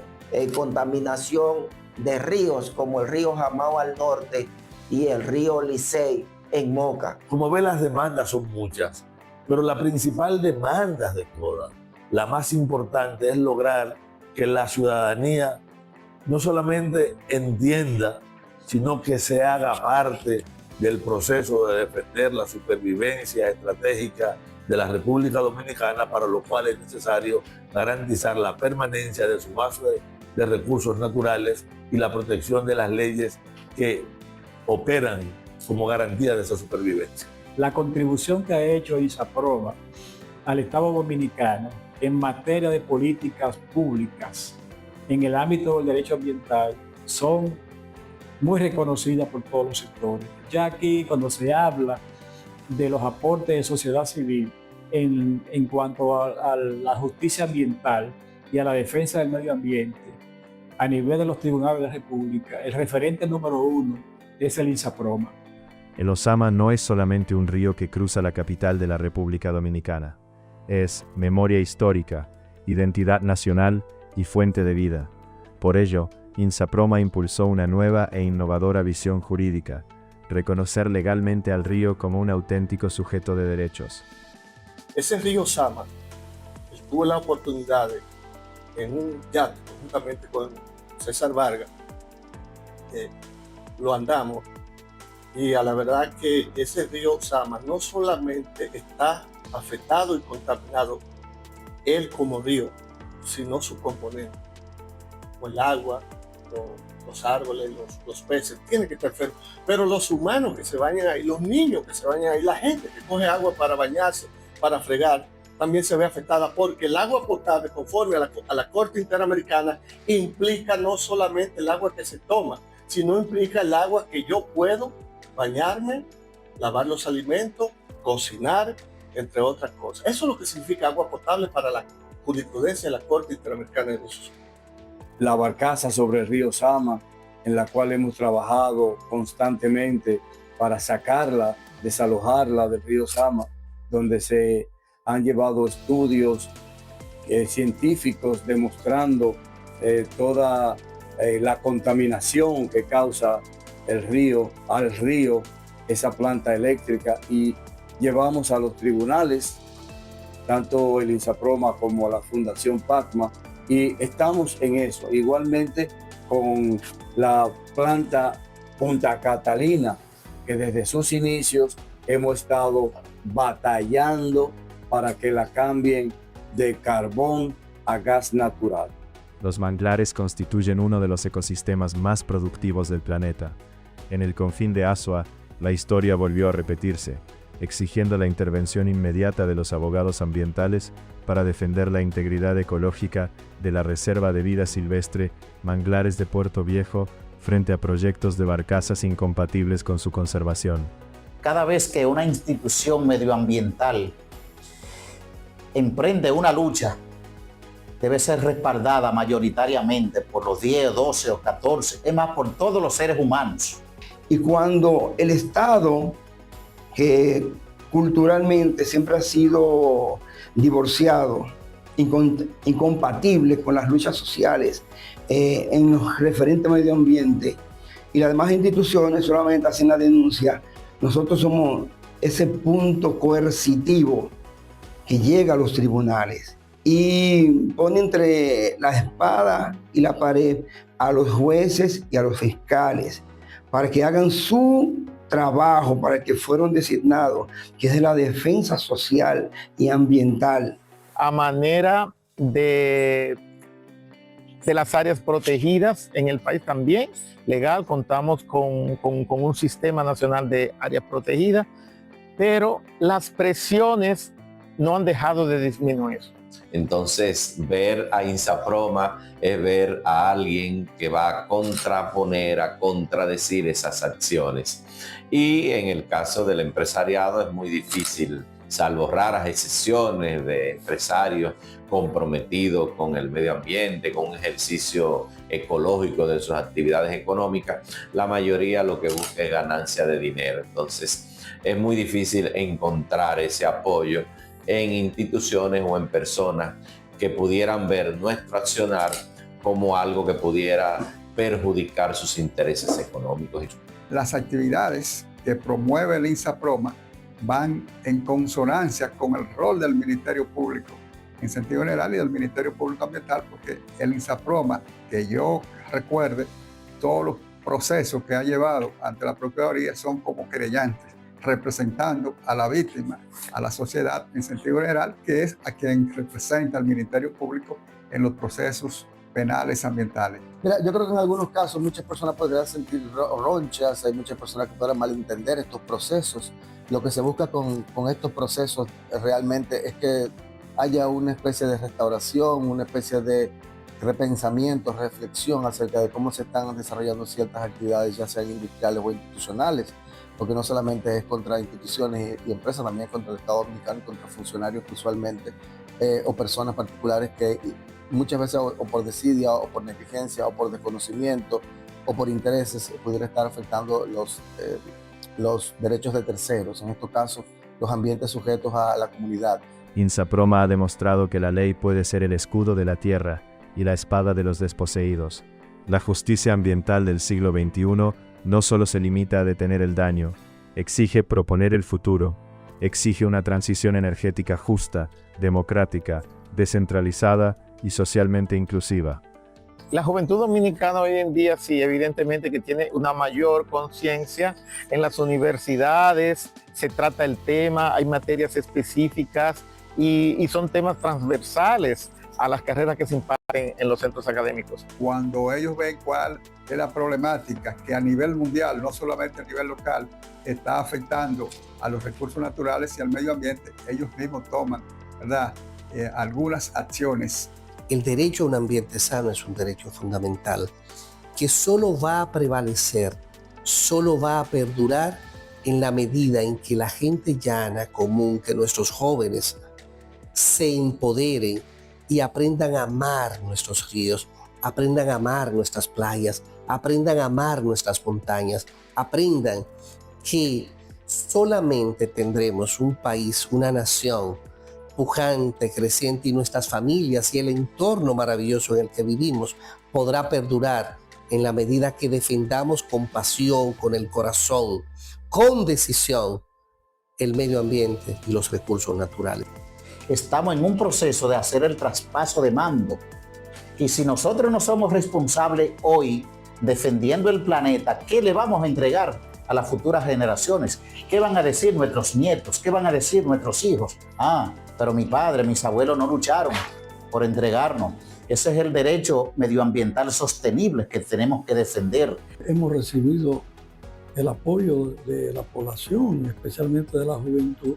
contaminación de ríos, como el río Jamao al norte y el río Licey en Moca. Como ven, las demandas son muchas, pero la principal demanda de todas, la más importante, es lograr que la ciudadanía no solamente entienda, sino que se haga parte del proceso de defender la supervivencia estratégica de la República Dominicana, para lo cual es necesario garantizar la permanencia de su base de recursos naturales y la protección de las leyes que operan como garantía de esa supervivencia. La contribución que ha hecho ISAPROMA al Estado Dominicano en materia de políticas públicas en el ámbito del derecho ambiental son muy reconocidas por todos los sectores. Ya aquí, cuando se habla de los aportes de sociedad civil en cuanto a la justicia ambiental y a la defensa del medio ambiente, a nivel de los tribunales de la República, el referente número 1 es el ISAPROMA. El Osama no es solamente un río que cruza la capital de la República Dominicana. Es memoria histórica, identidad nacional y fuente de vida. Por ello, INSAPROMA impulsó una nueva e innovadora visión jurídica: reconocer legalmente al río como un auténtico sujeto de derechos. Ese río Sama, tuve la oportunidad en un yate, juntamente con César Vargas, lo andamos, y a la verdad que ese río Sama no solamente está afectado y contaminado él como río, sino su componente. como el agua, los árboles, los peces, tiene que estar feo. Pero los humanos que se bañan ahí, los niños que se bañan ahí, la gente que coge agua para bañarse, para fregar, también se ve afectada porque el agua potable, conforme a la Corte Interamericana, implica no solamente el agua que se toma, sino implica el agua que yo puedo bañarme, lavar los alimentos, cocinar, entre otras cosas. Eso es lo que significa agua potable para la jurisprudencia de la Corte Interamericana de Derechos Humanos. La barcaza sobre el río Sama, en la cual hemos trabajado constantemente para sacarla, desalojarla del río Sama, donde se han llevado estudios científicos demostrando toda la contaminación que causa al río, esa planta eléctrica, y llevamos a los tribunales, tanto el INSAPROMA como la Fundación PACMA, y estamos en eso. Igualmente con la planta Punta Catalina, que desde sus inicios hemos estado batallando para que la cambien de carbón a gas natural. Los manglares constituyen uno de los ecosistemas más productivos del planeta. En el confín de Azua, la historia volvió a repetirse, exigiendo la intervención inmediata de los abogados ambientales para defender la integridad ecológica de la Reserva de Vida Silvestre Manglares de Puerto Viejo frente a proyectos de barcazas incompatibles con su conservación. Cada vez que una institución medioambiental emprende una lucha, debe ser respaldada mayoritariamente por los 10, 12 o 14, es más, por todos los seres humanos. Y cuando el Estado, que culturalmente siempre ha sido divorciado, incompatible con las luchas sociales en los referentes a medio ambiente, y las demás instituciones solamente hacen la denuncia, nosotros somos ese punto coercitivo que llega a los tribunales y pone entre la espada y la pared a los jueces y a los fiscales para que hagan su trabajo para el que fueron designados, que es de la defensa social y ambiental. A manera de las áreas protegidas en el país también, legal, contamos con un sistema nacional de áreas protegidas, pero las presiones no han dejado de disminuir. Entonces, ver a INSAPROMA es ver a alguien que va a contraponer, a contradecir esas acciones. Y en el caso del empresariado es muy difícil, salvo raras excepciones de empresarios comprometidos con el medio ambiente, con un ejercicio ecológico de sus actividades económicas, la mayoría lo que busca es ganancia de dinero. Entonces, es muy difícil encontrar ese apoyo en instituciones o en personas que pudieran ver nuestro accionar como algo que pudiera perjudicar sus intereses económicos. Las actividades que promueve el INSAPROMA van en consonancia con el rol del Ministerio Público en sentido general y del Ministerio Público Ambiental, porque el INSAPROMA, que yo recuerde, todos los procesos que ha llevado ante la Procuraduría son como querellantes, representando a la víctima, a la sociedad en sentido general, que es a quien representa el Ministerio Público en los procesos penales ambientales. Mira, yo creo que en algunos casos muchas personas podrían sentir ronchas, hay muchas personas que podrán malentender estos procesos. Lo que se busca con estos procesos realmente es que haya una especie de restauración, una especie de repensamiento, reflexión acerca de cómo se están desarrollando ciertas actividades, ya sean industriales o institucionales, porque no solamente es contra instituciones y empresas, también es contra el Estado Dominicano y contra funcionarios usualmente o personas particulares que muchas veces o por desidia o por negligencia o por desconocimiento o por intereses pudiera estar afectando los derechos de terceros, en estos casos los ambientes sujetos a la comunidad. INSAPROMA ha demostrado que la ley puede ser el escudo de la tierra y la espada de los desposeídos. La justicia ambiental del siglo XXI no solo se limita a detener el daño, exige proponer el futuro, exige una transición energética justa, democrática, descentralizada y socialmente inclusiva. La juventud dominicana hoy en día sí, evidentemente que tiene una mayor conciencia. En las universidades se trata el tema, hay materias específicas y son temas transversales a las carreras que se imparten en los centros académicos. Cuando ellos ven cuál es la problemática que a nivel mundial, no solamente a nivel local, está afectando a los recursos naturales y al medio ambiente, ellos mismos toman, ¿verdad?, algunas acciones. El derecho a un ambiente sano es un derecho fundamental que solo va a prevalecer, solo va a perdurar en la medida en que la gente llana, común, que nuestros jóvenes se empoderen y aprendan a amar nuestros ríos, aprendan a amar nuestras playas, aprendan a amar nuestras montañas, aprendan que solamente tendremos un país, una nación pujante, creciente, y nuestras familias y el entorno maravilloso en el que vivimos podrá perdurar en la medida que defendamos con pasión, con el corazón, con decisión, el medio ambiente y los recursos naturales. Estamos en un proceso de hacer el traspaso de mando. Y si nosotros no somos responsables hoy defendiendo el planeta, ¿qué le vamos a entregar a las futuras generaciones? ¿Qué van a decir nuestros nietos? ¿Qué van a decir nuestros hijos? Pero mi padre, mis abuelos no lucharon por entregarnos. Ese es el derecho medioambiental sostenible que tenemos que defender. Hemos recibido el apoyo de la población, especialmente de la juventud,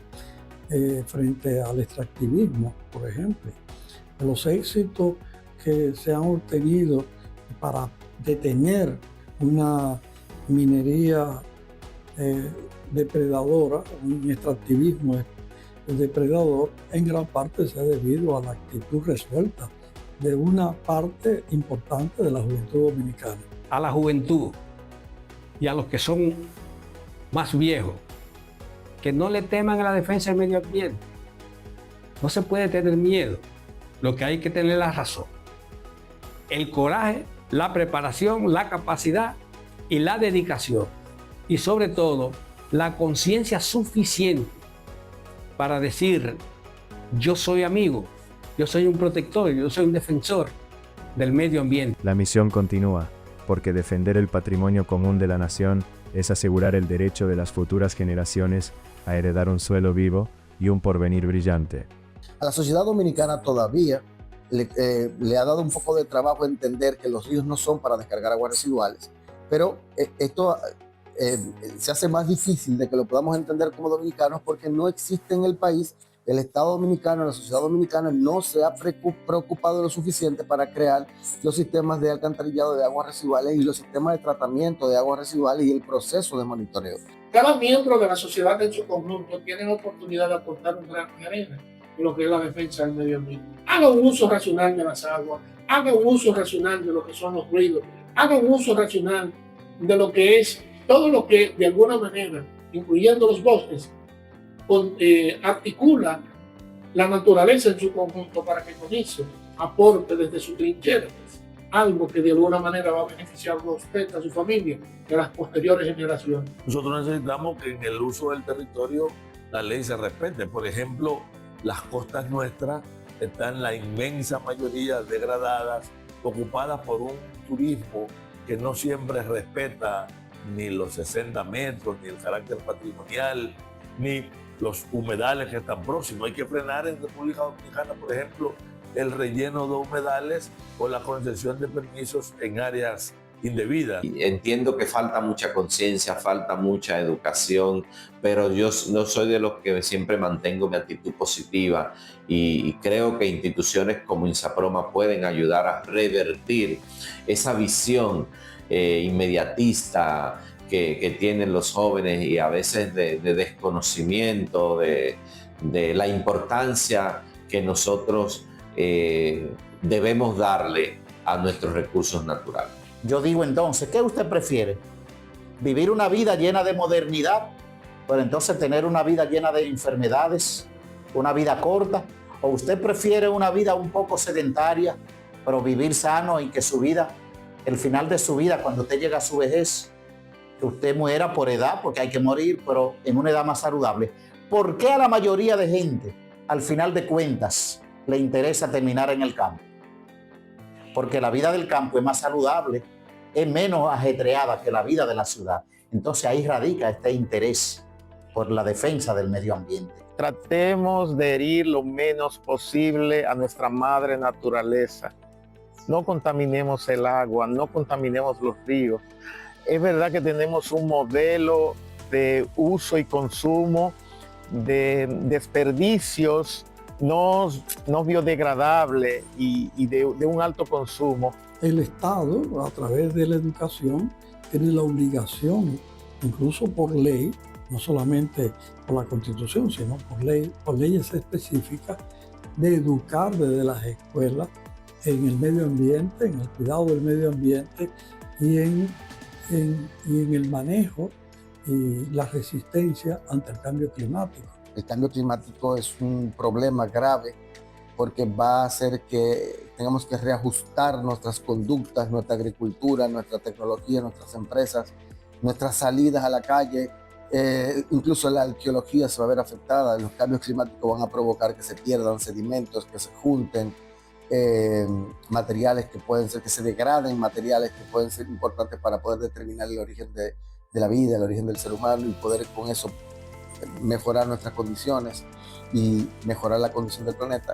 frente al extractivismo, por ejemplo. Los éxitos que se han obtenido para detener una minería depredadora, un extractivismo depredador, en gran parte se ha debido a la actitud resuelta de una parte importante de la juventud dominicana. A la juventud y a los que son más viejos, que no le teman a la defensa del medio ambiente. No se puede tener miedo, lo que hay que tener la razón. El coraje, la preparación, la capacidad y la dedicación. Y sobre todo, la conciencia suficiente para decir, yo soy amigo, yo soy un protector, yo soy un defensor del medio ambiente. La misión continúa, porque defender el patrimonio común de la nación es asegurar el derecho de las futuras generaciones a heredar un suelo vivo y un porvenir brillante. A la sociedad dominicana todavía le ha dado un poco de trabajo entender que los ríos no son para descargar aguas residuales, pero esto se hace más difícil de que lo podamos entender como dominicanos porque no existe en el país. El Estado dominicano, la sociedad dominicana no se ha preocupado lo suficiente para crear los sistemas de alcantarillado de aguas residuales y los sistemas de tratamiento de aguas residuales y el proceso de monitoreo. Cada miembro de la sociedad en su conjunto tiene la oportunidad de aportar un gran arena en lo que es la defensa del medio ambiente. Haga un uso racional de las aguas, haga un uso racional de lo que son los ruidos, haga un uso racional de lo que es todo lo que de alguna manera, incluyendo los bosques, articula la naturaleza en su conjunto para que con eso aporte desde su trinchera algo que de alguna manera va a beneficiar a usted, a su familia y a las posteriores generaciones. Nosotros necesitamos que en el uso del territorio la ley se respete. Por ejemplo, las costas nuestras están la inmensa mayoría degradadas, ocupadas por un turismo que no siempre respeta ni los 60 metros, ni el carácter patrimonial, ni los humedales que están próximos. Hay que frenar en República Dominicana, por ejemplo, el relleno de humedales o la concesión de permisos en áreas indebidas. Entiendo que falta mucha conciencia, falta mucha educación, pero yo no soy de los que siempre mantengo mi actitud positiva y creo que instituciones como INSAPROMA pueden ayudar a revertir esa visión inmediatista que tienen los jóvenes y a veces de desconocimiento de la importancia que nosotros debemos darle a nuestros recursos naturales. Yo digo entonces, ¿qué usted prefiere? ¿Vivir una vida llena de modernidad? Pero entonces tener una vida llena de enfermedades, una vida corta. ¿O usted prefiere una vida un poco sedentaria, pero vivir sano y que su vida, el final de su vida, cuando usted llega a su vejez, que usted muera por edad, porque hay que morir, pero en una edad más saludable? ¿Por qué a la mayoría de gente, al final de cuentas, le interesa terminar en el campo? Porque la vida del campo es más saludable, es menos ajetreada que la vida de la ciudad. Entonces ahí radica este interés por la defensa del medio ambiente. Tratemos de herir lo menos posible a nuestra madre naturaleza. No contaminemos el agua, no contaminemos los ríos. Es verdad que tenemos un modelo de uso y consumo de desperdicios no biodegradable y de un alto consumo. El Estado, a través de la educación, tiene la obligación, incluso por ley, no solamente por la Constitución, sino por leyes específicas, de educar desde las escuelas en el medio ambiente, en el cuidado del medio ambiente y en el manejo y la resistencia ante el cambio climático. El cambio climático es un problema grave porque va a hacer que tengamos que reajustar nuestras conductas, nuestra agricultura, nuestra tecnología, nuestras empresas, nuestras salidas a la calle. Incluso la arqueología se va a ver afectada. Los cambios climáticos van a provocar que se pierdan sedimentos, que se junten materiales que pueden ser, que se degraden materiales que pueden ser importantes para poder determinar el origen de la vida, el origen del ser humano y poder con eso mejorar nuestras condiciones y mejorar la condición del planeta.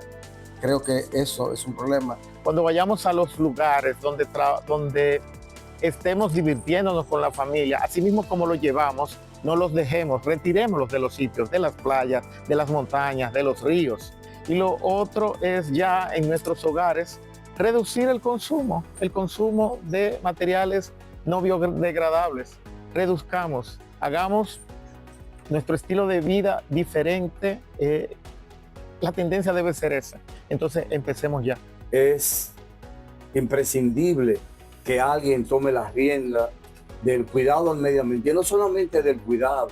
Creo que eso es un problema. Cuando vayamos a los lugares donde estemos divirtiéndonos con la familia, así mismo como los llevamos, no los dejemos, retirémoslos de los sitios, de las playas, de las montañas, de los ríos. Y lo otro es ya en nuestros hogares reducir el consumo de materiales no biodegradables. Reduzcamos, hagamos nuestro estilo de vida diferente. La tendencia debe ser esa. Entonces empecemos ya. Es imprescindible que alguien tome las riendas del cuidado al medio ambiente, no solamente del cuidado,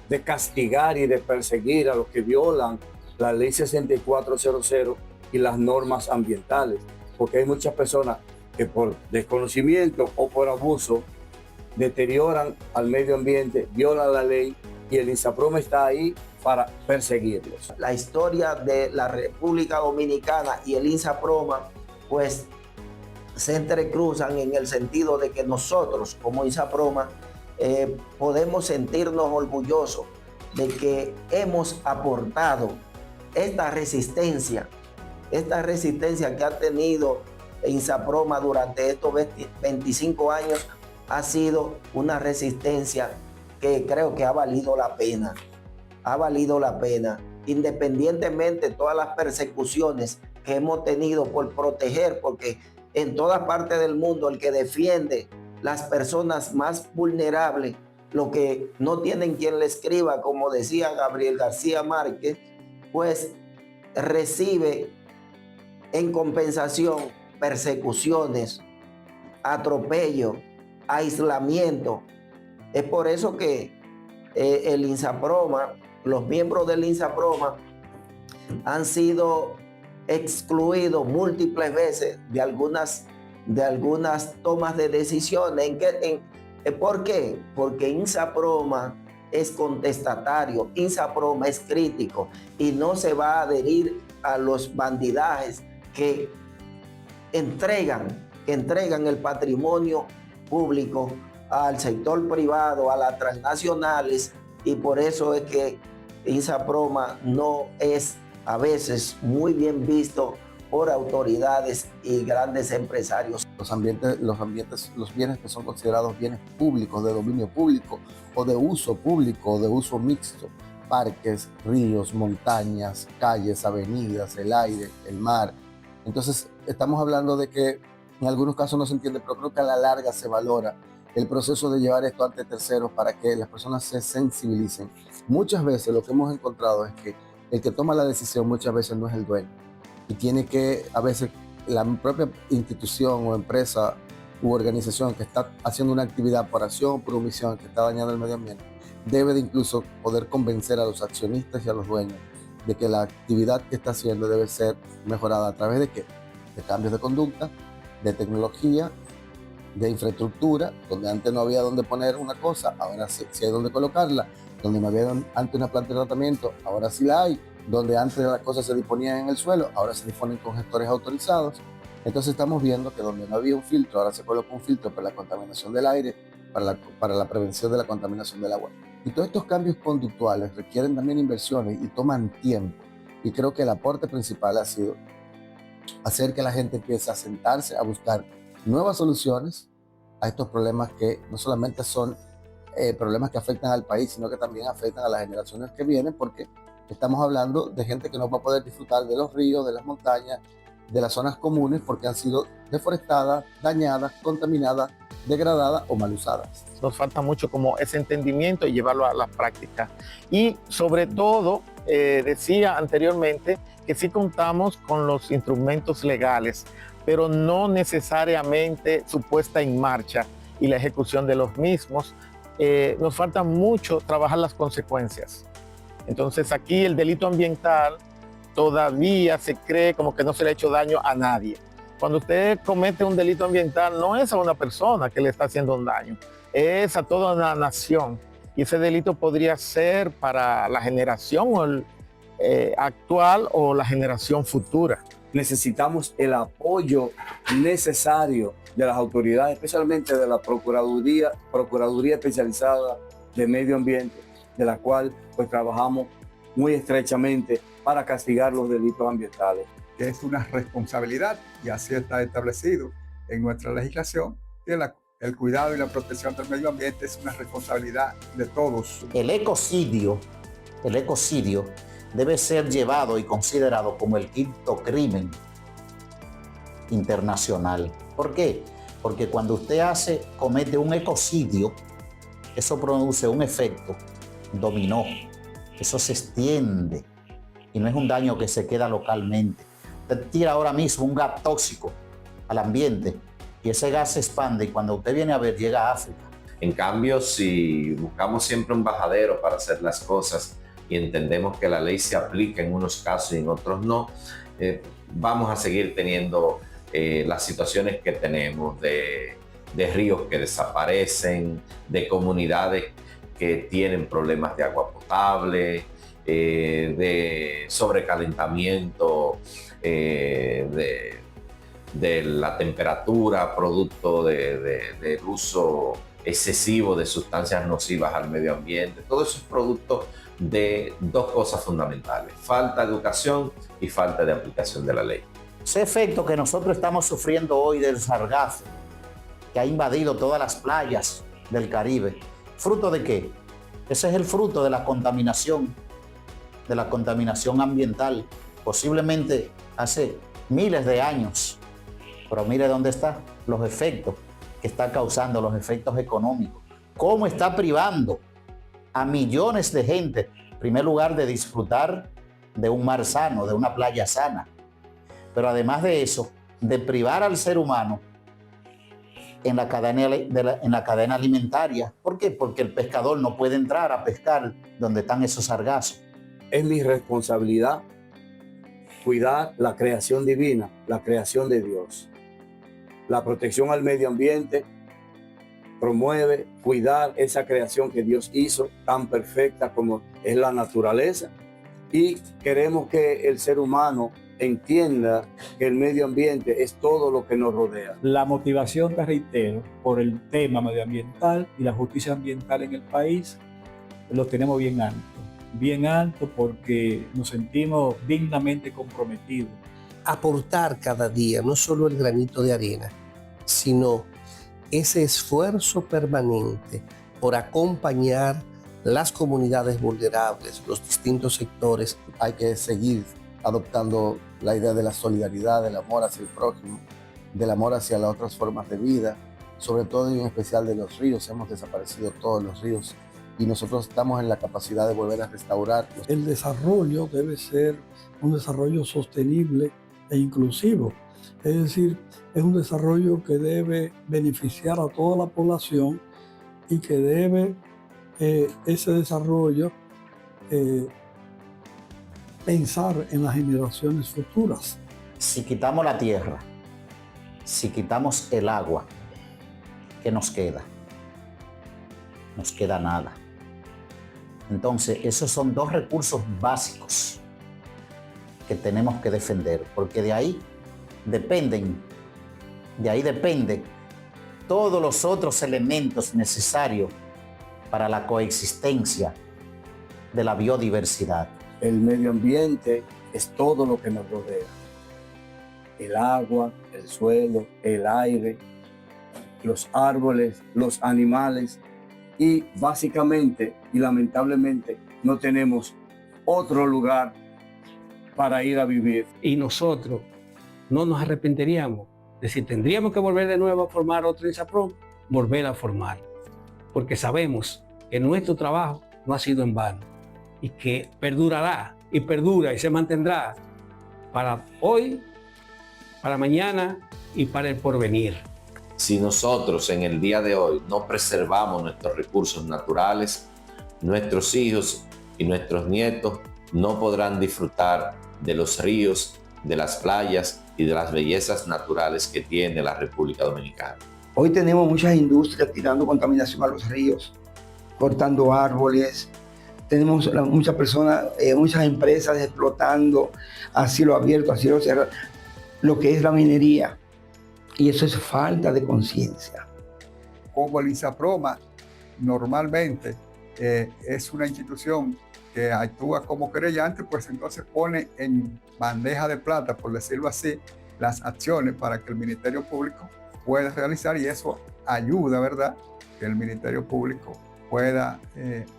de castigar y de perseguir a los que violan la ley 6400 y las normas ambientales, porque hay muchas personas que por desconocimiento o por abuso deterioran al medio ambiente, violan la ley y el INSAPROMA está ahí para perseguirlos. La historia de la República Dominicana y el INSAPROMA pues se entrecruzan en el sentido de que nosotros como INSAPROMA podemos sentirnos orgullosos de que hemos aportado esta resistencia que ha tenido INSAPROMA durante estos 25 años ha sido una resistencia que creo que ha valido la pena. Ha valido la pena, independientemente de todas las persecuciones que hemos tenido por proteger, porque en todas partes del mundo el que defiende las personas más vulnerables, lo que no tienen quien le escriba, como decía Gabriel García Márquez, pues recibe en compensación persecuciones, atropello, aislamiento. Es por eso que el INSAPROMA, los miembros del INSAPROMA han sido excluidos múltiples veces de algunas tomas de decisiones. ¿Por qué? Porque INSAPROMA es contestatario, INSAPROMA es crítico y no se va a adherir a los bandidajes que entregan el patrimonio público al sector privado, a las transnacionales, y por eso es que INSAPROMA no es a veces muy bien visto por autoridades y grandes empresarios. Los bienes que son considerados bienes públicos, de dominio público o de uso mixto, parques, ríos, montañas, calles, avenidas, el aire, el mar. Entonces estamos hablando de que en algunos casos no se entiende, pero creo que a la larga se valora el proceso de llevar esto ante terceros para que las personas se sensibilicen. Muchas veces lo que hemos encontrado es que el que toma la decisión muchas veces no es el dueño y tiene que, a veces, la propia institución o empresa u organización que está haciendo una actividad por acción o por omisión que está dañando el medio ambiente, debe de incluso poder convencer a los accionistas y a los dueños de que la actividad que está haciendo debe ser mejorada. ¿A través de qué? De cambios de conducta, de tecnología, de infraestructura, donde antes no había dónde poner una cosa, ahora sí hay dónde colocarla, donde no había antes una planta de tratamiento, ahora sí la hay, donde antes las cosas se disponían en el suelo, ahora se disponen con gestores autorizados. Entonces estamos viendo que donde no había un filtro, ahora se coloca un filtro para la contaminación del aire, para la prevención de la contaminación del agua. Y todos estos cambios conductuales requieren también inversiones y toman tiempo. Y creo que el aporte principal ha sido hacer que la gente empiece a sentarse, a buscar nuevas soluciones a estos problemas que no solamente son problemas que afectan al país, sino que también afectan a las generaciones que vienen, porque estamos hablando de gente que no va a poder disfrutar de los ríos, de las montañas, de las zonas comunes, porque han sido deforestadas, dañadas, contaminadas, degradadas o mal usadas. Nos falta mucho como ese entendimiento y llevarlo a la práctica. Y sobre todo, decía anteriormente que sí contamos con los instrumentos legales, pero no necesariamente su puesta en marcha y la ejecución de los mismos. Nos falta mucho trabajar las consecuencias. Entonces aquí el delito ambiental todavía se cree como que no se le ha hecho daño a nadie. Cuando usted comete un delito ambiental, no es a una persona que le está haciendo un daño, es a toda una nación. Y ese delito podría ser para la generación actual o la generación futura. Necesitamos el apoyo necesario de las autoridades, especialmente de la Procuraduría Especializada de Medio Ambiente, de la cual pues trabajamos muy estrechamente para castigar los delitos ambientales. Que es una responsabilidad, y así está establecido en nuestra legislación, que el cuidado y la protección del medio ambiente es una responsabilidad de todos. El ecocidio debe ser llevado y considerado como el quinto crimen internacional. ¿Por qué? Porque cuando usted comete un ecocidio, eso produce un efecto dominó. Eso se extiende y no es un daño que se queda localmente. Usted tira ahora mismo un gas tóxico al ambiente y ese gas se expande y cuando usted viene a ver llega a África. En cambio, si buscamos siempre un bajadero para hacer las cosas y entendemos que la ley se aplica en unos casos y en otros no, vamos a seguir teniendo las situaciones que tenemos de ríos que desaparecen, de comunidades que tienen problemas de agua potable, de sobrecalentamiento de la temperatura producto del uso excesivo de sustancias nocivas al medio ambiente. Todo eso es producto de dos cosas fundamentales: falta de educación y falta de aplicación de la ley. Ese efecto que nosotros estamos sufriendo hoy del sargazo, que ha invadido todas las playas del Caribe, ¿fruto de qué? Ese es el fruto de la contaminación ambiental, posiblemente hace miles de años. Pero mire dónde están los efectos que está causando, los efectos económicos. Cómo está privando a millones de gente, en primer lugar, de disfrutar de un mar sano, de una playa sana. Pero además de eso, de privar al ser humano en la cadena alimentaria. ¿Por qué? Porque el pescador no puede entrar a pescar donde están esos sargazos. Es mi responsabilidad cuidar la creación divina, la creación de Dios. La protección al medio ambiente promueve cuidar esa creación que Dios hizo, tan perfecta como es la naturaleza. Y queremos que el ser humano entienda que el medio ambiente es todo lo que nos rodea. La motivación, te reitero, por el tema medioambiental y la justicia ambiental en el país, lo tenemos bien alto porque nos sentimos dignamente comprometidos. Aportar cada día, no solo el granito de arena, sino ese esfuerzo permanente por acompañar las comunidades vulnerables, los distintos sectores. Hay que seguir adoptando la idea de la solidaridad, del amor hacia el prójimo, del amor hacia las otras formas de vida, sobre todo y en especial de los ríos. Hemos desaparecido todos los ríos y nosotros estamos en la capacidad de volver a restaurarlos. El desarrollo debe ser un desarrollo sostenible e inclusivo. Es decir, es un desarrollo que debe beneficiar a toda la población y que debe ese desarrollo pensar en las generaciones futuras. Si quitamos la tierra, si quitamos el agua, ¿qué nos queda? Nos queda nada. Entonces, esos son dos recursos básicos que tenemos que defender, porque de ahí dependen todos los otros elementos necesarios para la coexistencia de la biodiversidad. El medio ambiente es todo lo que nos rodea. El agua, el suelo, el aire, los árboles, los animales y básicamente y lamentablemente no tenemos otro lugar para ir a vivir. Y nosotros no nos arrepentiríamos de si tendríamos que volver de nuevo a formar otro INSAPROM, volver a formar, porque sabemos que nuestro trabajo no ha sido en vano y que perdurará y perdura y se mantendrá para hoy, para mañana y para el porvenir. Si nosotros en el día de hoy no preservamos nuestros recursos naturales, nuestros hijos y nuestros nietos no podrán disfrutar de los ríos, de las playas y de las bellezas naturales que tiene la República Dominicana. Hoy tenemos muchas industrias tirando contaminación a los ríos, cortando árboles. Tenemos muchas personas, muchas empresas explotando a cielo abierto, a cielo cerrado, lo que es la minería. Y eso es falta de conciencia. Como el INSAPROMA normalmente es una institución que actúa como querellante, pues entonces pone en bandeja de plata, por decirlo así, las acciones para que el Ministerio Público pueda realizar, y eso ayuda, ¿verdad?, que el Ministerio Público pueda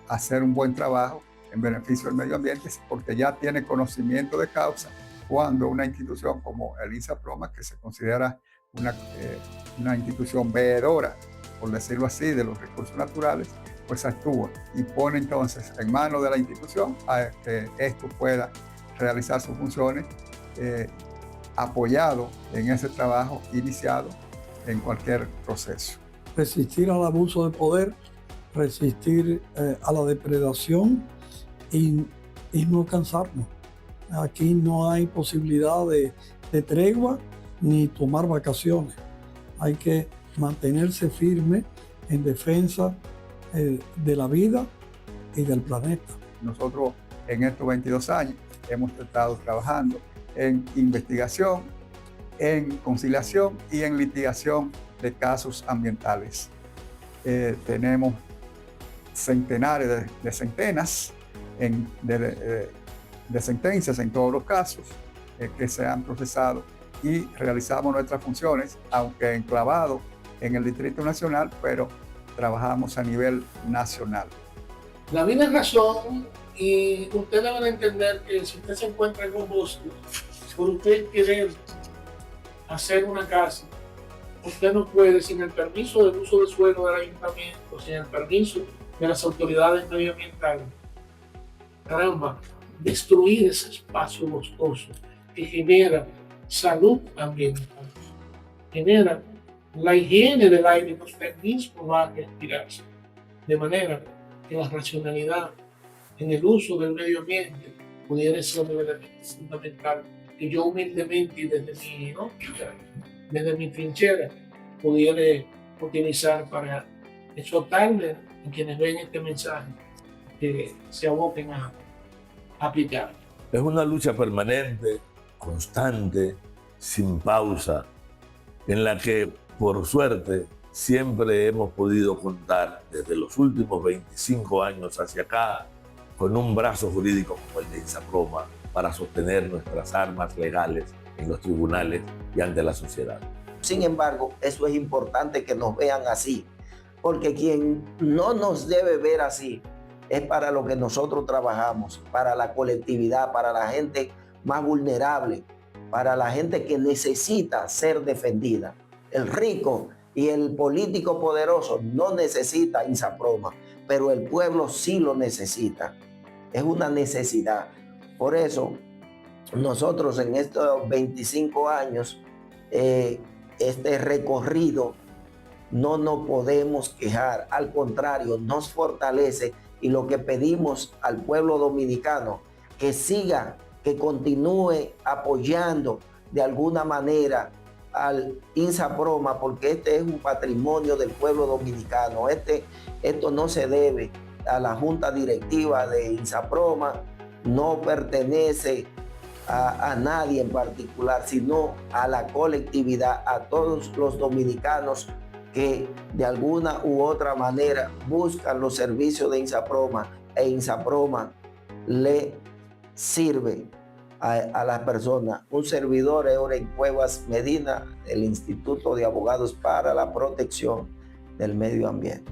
hacer un buen trabajo en beneficio del medio ambiente, porque ya tiene conocimiento de causa cuando una institución como el INSAPROMA, que se considera una institución veedora, por decirlo así, de los recursos naturales, pues actúa y pone entonces en manos de la institución a que esto pueda realizar sus funciones apoyado en ese trabajo iniciado en cualquier proceso. Resistir al abuso de poder, resistir a la depredación y no cansarnos. Aquí no hay posibilidad de tregua ni tomar vacaciones. Hay que mantenerse firme en defensa de la vida y del planeta. Nosotros en estos 22 años hemos estado trabajando en investigación, en conciliación y en litigación de casos ambientales. Tenemos centenares de centenas de sentencias en todos los casos que se han procesado, y realizamos nuestras funciones, aunque enclavados en el Distrito Nacional, pero trabajamos a nivel nacional. La vida es razón, y usted debe entender que si usted se encuentra en un bosque, por usted querer hacer una casa, usted no puede, sin el permiso del uso del suelo del ayuntamiento, sin el permiso de las autoridades medioambientales, caramba, destruir ese espacio boscoso que genera salud ambiental, genera la higiene del aire que usted mismo va a respirarse, de manera que la racionalidad en el uso del medio ambiente pudiera ser un elemento fundamental que yo humildemente y desde mi trinchera pudiera utilizar para exhortarle a quienes ven este mensaje que se aboquen a aplicar. Es una lucha permanente, constante, sin pausa, en la que, por suerte, siempre hemos podido contar desde los últimos 25 años hacia acá con un brazo jurídico como el de INSAPROMA para sostener nuestras armas legales en los tribunales y ante la sociedad. Sin embargo, eso es importante que nos vean así, porque quien no nos debe ver así es para lo que nosotros trabajamos, para la colectividad, para la gente más vulnerable, para la gente que necesita ser defendida. El rico y el político poderoso no necesita INSAPROMA, pero el pueblo sí lo necesita. Es una necesidad. Por eso, nosotros en estos 25 años, este recorrido, no nos podemos quejar. Al contrario, nos fortalece, y lo que pedimos al pueblo dominicano, que siga, que continúe apoyando de alguna manera al INSAPROMA, porque este es un patrimonio del pueblo dominicano. Esto no se debe a la junta directiva de INSAPROMA, no pertenece a nadie en particular, sino a la colectividad, a todos los dominicanos que de alguna u otra manera buscan los servicios de INSAPROMA e INSAPROMA le sirve a las personas. Un servidor, Euren Cuevas Medina, del Instituto de Abogados para la Protección del Medio Ambiente.